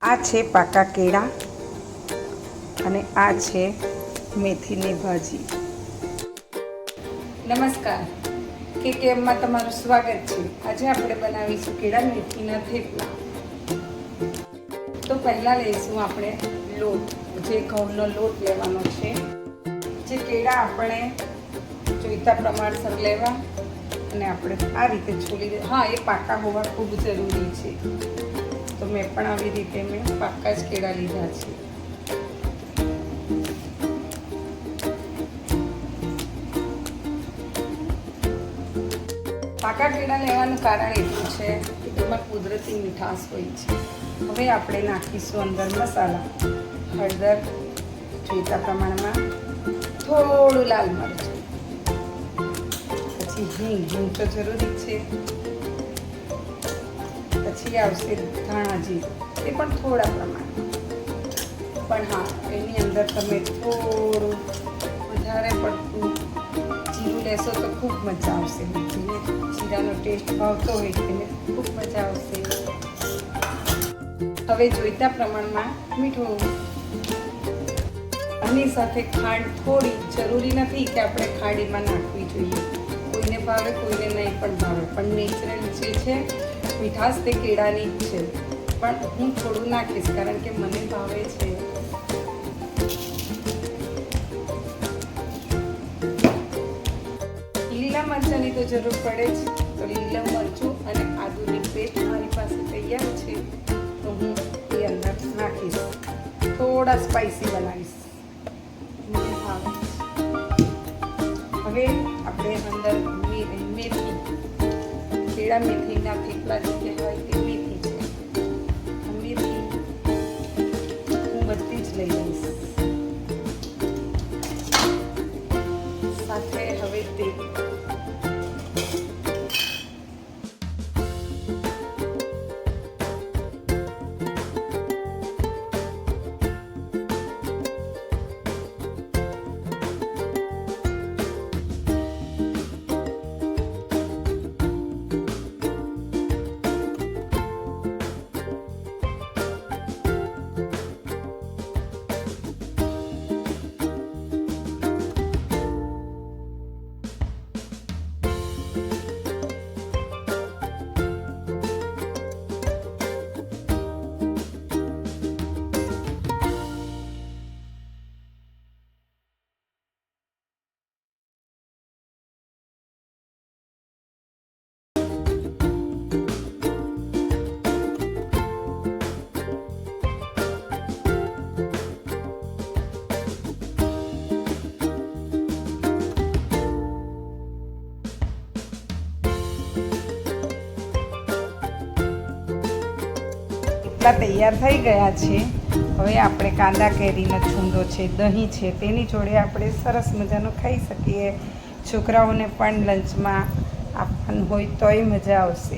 આ છે પાકા કેળા અને આ છે મેથીની ભાજી. નમસ્કાર, KKMમાં તમારું સ્વાગત છે. આજે આપણે બનાવીશું કેળા મેથીના થેપલા. તો પહેલાં લઈશું આપણે લોટ, જે ઘઉંનો લોટ લેવાનો છે. જે કેળા આપણે જોઈતા પ્રમાણસર લેવા અને આપણે આ રીતે છોલી દે. હા, એ પાકા હોવા ખૂબ જરૂરી છે. તો મેં પણ આવી રીતે પાકા જ કેળા લીધા છે. પાકા કેળા લેવાનું કારણ એટલું છે કે તેમાં કુદરતી મીઠાશ હોય છે. હવે આપણે નાખીશું અંદર મસાલા, હળદર જોઈતા પ્રમાણમાં, થોડું લાલ મરચું, પછી હિંગ તો જરૂરી છે. પછી આવશે ધાણા જીરું, એ પણ થોડા પ્રમાણમાં. પણ હા, એની અંદર તમે થોડું વધારે પડતું જીરું લેશો તો ખૂબ મજા આવશે. જેને જીરાનો ટેસ્ટ ભાવતો હોય તેને ખૂબ મજા આવશે. હવે જોઈતા પ્રમાણમાં મીઠું, આની સાથે ખાંડ થોડી. જરૂરી નથી કે આપણે ખાંડીમાં નાખવી જોઈએ. કોઈને ભાવે, કોઈને નહીં પણ ભાવે, પણ નેચરલ જે છે મીઠાશ તે કેળાની જ છે. પણ હું થોડું નાખીશ કારણ કે મને ભાવે છે. લીલા મરચાંની તો જરૂર પડે જ. તો લીલા મરચું અને આદુની પેસ્ટ મારી પાસે તૈયાર છે, તો હું એ અંદર નાખીશ. થોડા સ્પાઇસી બનાવીશ, મને ભાવે. હવે આપણે અંદર મેથી, કેળા મેથીના થેપલા જે કહેવાય તે મેથી છે. મેથી હું બધી જ લઈ લઈશ. સાથે હવે તેલ, તૈયાર થઈ ગયા છે. હવે આપણે કાંદા કેરીનો છૂંદો છે, દહીં છે, તેની જોડે આપણે સરસ મજાનો ખાઈ શકીએ. છોકરાઓને પણ લંચમાં આપવાનું હોય તોય મજા આવશે.